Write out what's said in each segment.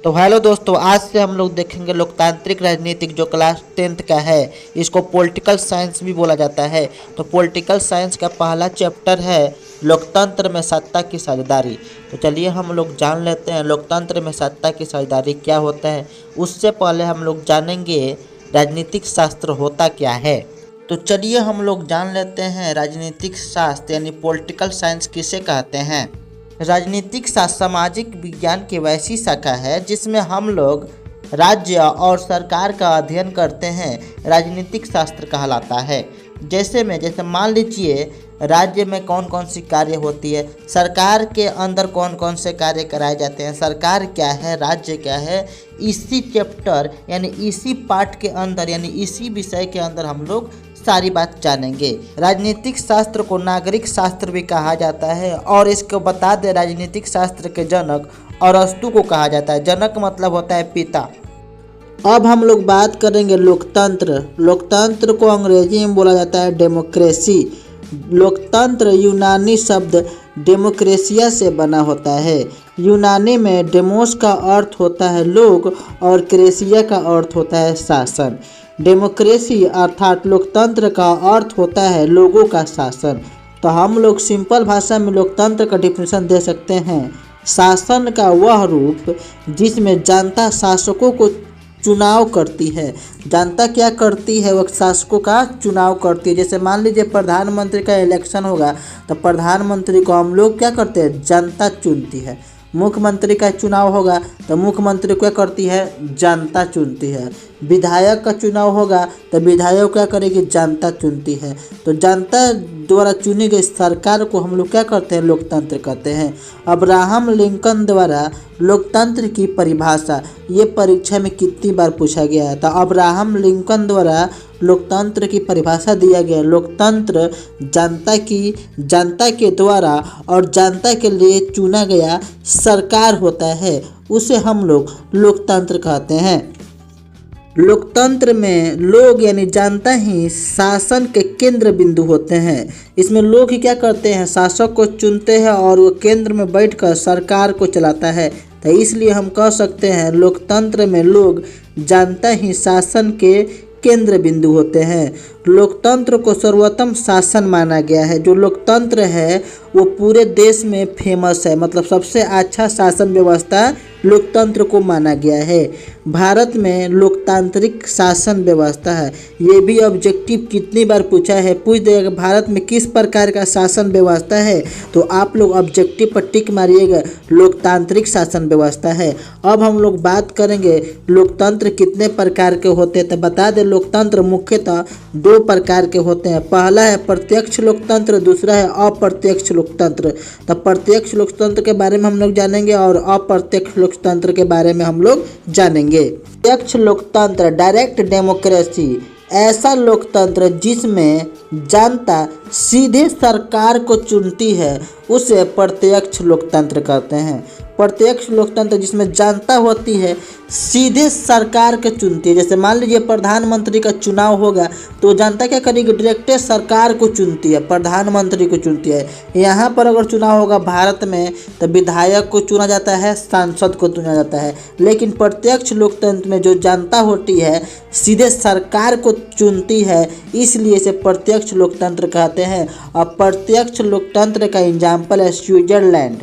तो हेलो दोस्तों, आज से हम लोग देखेंगे लोकतांत्रिक राजनीतिक जो क्लास 10th का है। इसको पॉलिटिकल साइंस भी बोला जाता है। तो पॉलिटिकल साइंस का पहला चैप्टर है लोकतंत्र में सत्ता की साझेदारी। तो चलिए हम लोग जान लेते हैं लोकतंत्र में सत्ता की साझेदारी क्या होता है। उससे पहले हम लोग जानेंगे राजनीतिक शास्त्र होता क्या है। तो चलिए हम लोग जान लेते हैं राजनीतिक शास्त्र यानी पॉलिटिकल साइंस किसे कहते हैं। राजनीतिक शास्त्र सामाजिक विज्ञान की वैसी शाखा है जिसमें हम लोग राज्य और सरकार का अध्ययन करते हैं। राजनीतिक शास्त्र कहलाता है। जैसे मान लीजिए राज्य में कौन कौन सी कार्य होती है, सरकार के अंदर कौन कौन से कार्य कराए जाते हैं, सरकार क्या है, राज्य क्या है। इसी चैप्टर यानी इसी पाठ के अंदर यानी इसी विषय के अंदर हम लोग सारी बात जानेंगे। राजनीतिक शास्त्र को नागरिक शास्त्र भी कहा जाता है और इसको बता दे राजनीतिक शास्त्र के जनक अरस्तु को कहा जाता है। जनक मतलब होता है पिता। अब हम लोग बात करेंगे लोकतंत्र। लोकतंत्र को अंग्रेजी में बोला जाता है डेमोक्रेसी। लोकतंत्र यूनानी शब्द डेमोक्रेसिया से बना होता है। यूनानी में डेमोस का अर्थ होता है लोग और क्रेसिया का अर्थ होता है शासन। डेमोक्रेसी अर्थात लोकतंत्र का अर्थ होता है लोगों का शासन। तो हम लोग सिंपल भाषा में लोकतंत्र का डिफिनेशन दे सकते हैं, शासन का वह रूप जिसमें जनता शासकों को चुनाव करती है। जनता क्या करती है, वह शासकों का चुनाव करती है। जैसे मान लीजिए प्रधानमंत्री का इलेक्शन होगा तो प्रधानमंत्री को हम लोग क्या करते हैं, जनता चुनती है। मुख्यमंत्री का चुनाव होगा तो मुख्यमंत्री क्या करती है, जनता चुनती है। विधायक का चुनाव होगा तो विधायक क्या करेगी, जनता चुनती है। तो जनता द्वारा चुनी गई सरकार को हम लोग क्या करते हैं, लोकतंत्र कहते हैं। अब्राहम लिंकन द्वारा लोकतंत्र की परिभाषा ये परीक्षा में कितनी बार पूछा गया है। तो अब्राहम लिंकन द्वारा लोकतंत्र की परिभाषा दिया गया। लोकतंत्र जनता के द्वारा और जनता के लिए चुना गया सरकार होता है, उसे हम लोग लोकतंत्र कहते हैं। लोकतंत्र में लोग यानी जनता ही शासन के केंद्र बिंदु होते हैं। इसमें लोग ही क्या करते हैं, शासक को चुनते हैं और वो केंद्र में बैठकर सरकार को चलाता है। तो इसलिए हम कह सकते हैं लोकतंत्र में लोग जनता ही शासन के केंद्र बिंदु होते हैं। लोकतंत्र को सर्वोत्तम शासन माना गया है। जो लोकतंत्र है वो पूरे देश में फेमस है, मतलब सबसे अच्छा शासन व्यवस्था लोकतंत्र को माना गया है। भारत में लोकतांत्रिक शासन व्यवस्था है। ये भी ऑब्जेक्टिव कितनी बार पूछा है, पूछ देगा भारत में किस प्रकार का शासन व्यवस्था है, तो आप लोग ऑब्जेक्टिव पर टिक मारिएगा, लोकतांत्रिक शासन व्यवस्था है। अब हम लोग बात करेंगे लोकतंत्र कितने प्रकार के होते हैं। तो बता दें लोकतंत्र मुख्यतः दो प्रकार के होते हैं। पहला है प्रत्यक्ष लोकतंत्र, दूसरा है अप्रत्यक्ष लोकतंत्र। तो प्रत्यक्ष लोकतंत्र के बारे में हम लोग जानेंगे और अप्रत्यक्ष लोकतंत्र के बारे में हम लोग जानेंगे। प्रत्यक्ष लोकतंत्र डायरेक्ट डेमोक्रेसी, ऐसा लोकतंत्र जिसमें जनता सीधे सरकार को चुनती है उसे प्रत्यक्ष लोकतंत्र कहते हैं। प्रत्यक्ष लोकतंत्र जिसमें जनता होती है सीधे सरकार के चुनती है। जैसे मान लीजिए प्रधानमंत्री का चुनाव होगा तो जनता क्या करेगी, डायरेक्ट सरकार को चुनती है, प्रधानमंत्री को चुनती है। यहाँ पर अगर चुनाव होगा भारत में तो विधायक को चुना जाता है, सांसद को चुना जाता है। लेकिन प्रत्यक्ष लोकतंत्र में जो जनता होती है सीधे सरकार को चुनती है, इसलिए इसे प्रत्यक्ष लोकतंत्र कहते हैं। और प्रत्यक्ष लोकतंत्र का एग्जाम्पल है स्विट्जरलैंड।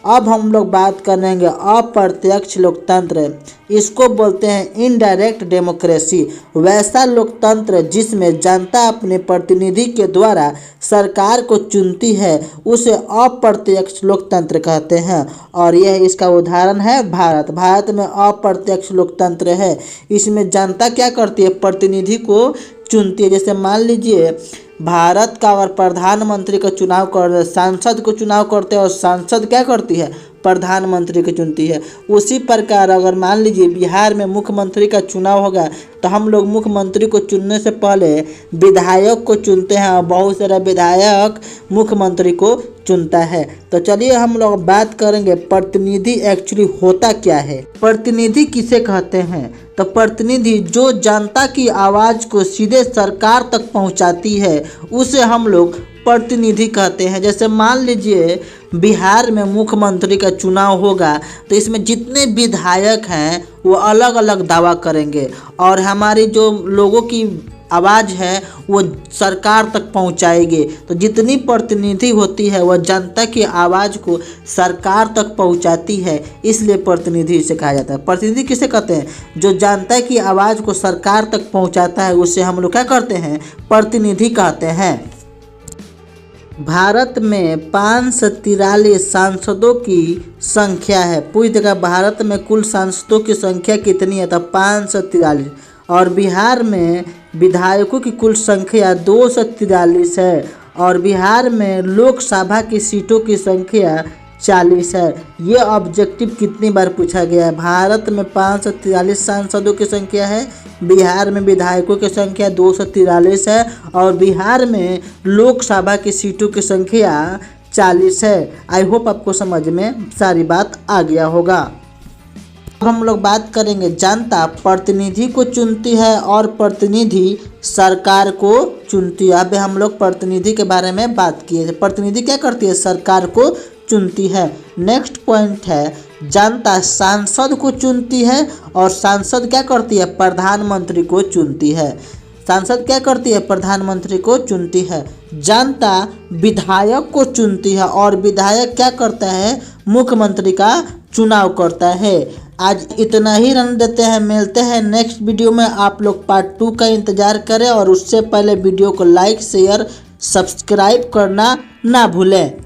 अब हम लोग बात करेंगे अप्रत्यक्ष लोकतंत्र। इसको बोलते हैं इनडायरेक्ट डेमोक्रेसी, वैसा लोकतंत्र जिसमें जनता अपने प्रतिनिधि के द्वारा सरकार को चुनती है उसे अप्रत्यक्ष लोकतंत्र कहते हैं। और यह इसका उदाहरण है भारत। भारत में अप्रत्यक्ष लोकतंत्र है। इसमें जनता क्या करती है, प्रतिनिधि को चुनती है। जैसे मान लीजिए भारत का अगर प्रधानमंत्री का चुनाव कर सांसद को चुनाव करते हैं और सांसद क्या करती है, प्रधानमंत्री को चुनती है। उसी प्रकार अगर मान लीजिए बिहार में मुख्यमंत्री का चुनाव होगा तो हम लोग मुख्यमंत्री को चुनने से पहले विधायक को चुनते हैं और बहुत सारा विधायक मुख्यमंत्री को चुनता है। तो चलिए हम लोग बात करेंगे प्रतिनिधि एक्चुअली होता क्या है। प्रतिनिधि किसे कहते हैं, तो प्रतिनिधि जो जनता की आवाज़ को सीधे सरकार तक पहुंचाती है उसे हम लोग प्रतिनिधि कहते हैं। जैसे मान लीजिए बिहार में मुख्यमंत्री का चुनाव होगा तो इसमें जितने विधायक हैं वो अलग अलग दावा करेंगे और हमारी जो लोगों की आवाज़ है वो सरकार तक पहुंचाएंगे। तो जितनी प्रतिनिधि होती है वह जनता की आवाज़ को सरकार तक पहुंचाती है, इसलिए प्रतिनिधि इसे कहा जाता है। प्रतिनिधि किसे कहते हैं? जो जनता की आवाज़ को सरकार तक पहुंचाता है उसे हम लोग क्या करते हैं? प्रतिनिधि कहते हैं। भारत में 543 सांसदों की संख्या है। पूछ देगा भारत में कुल सांसदों की संख्या कितनी है? तो 543। और बिहार में विधायकों की कुल संख्या 243 है और बिहार में लोकसभा की सीटों की संख्या 40 है। ये ऑब्जेक्टिव कितनी बार पूछा गया है? भारत में 543 सांसदों की संख्या है, बिहार में विधायकों की संख्या 243 है और बिहार में लोकसभा की सीटों की संख्या 40 है। आई होप आपको समझ में सारी बात आ गया होगा। अब हम लोग बात करेंगे जनता प्रतिनिधि को चुनती है और प्रतिनिधि सरकार को चुनती है। अब हम लोग प्रतिनिधि के बारे में बात किए। प्रतिनिधि क्या करती है? सरकार को चुनती है। नेक्स्ट पॉइंट है जनता सांसद को चुनती है और सांसद क्या करती है? प्रधानमंत्री को चुनती है। सांसद क्या करती है? प्रधानमंत्री को चुनती है। जनता विधायक को चुनती है और विधायक क्या करता है? मुख्यमंत्री का चुनाव करता है। आज इतना ही रहने देते हैं, मिलते हैं नेक्स्ट वीडियो में। आप लोग पार्ट 2 का इंतज़ार करें और उससे पहले वीडियो को लाइक शेयर सब्सक्राइब करना ना भूलें।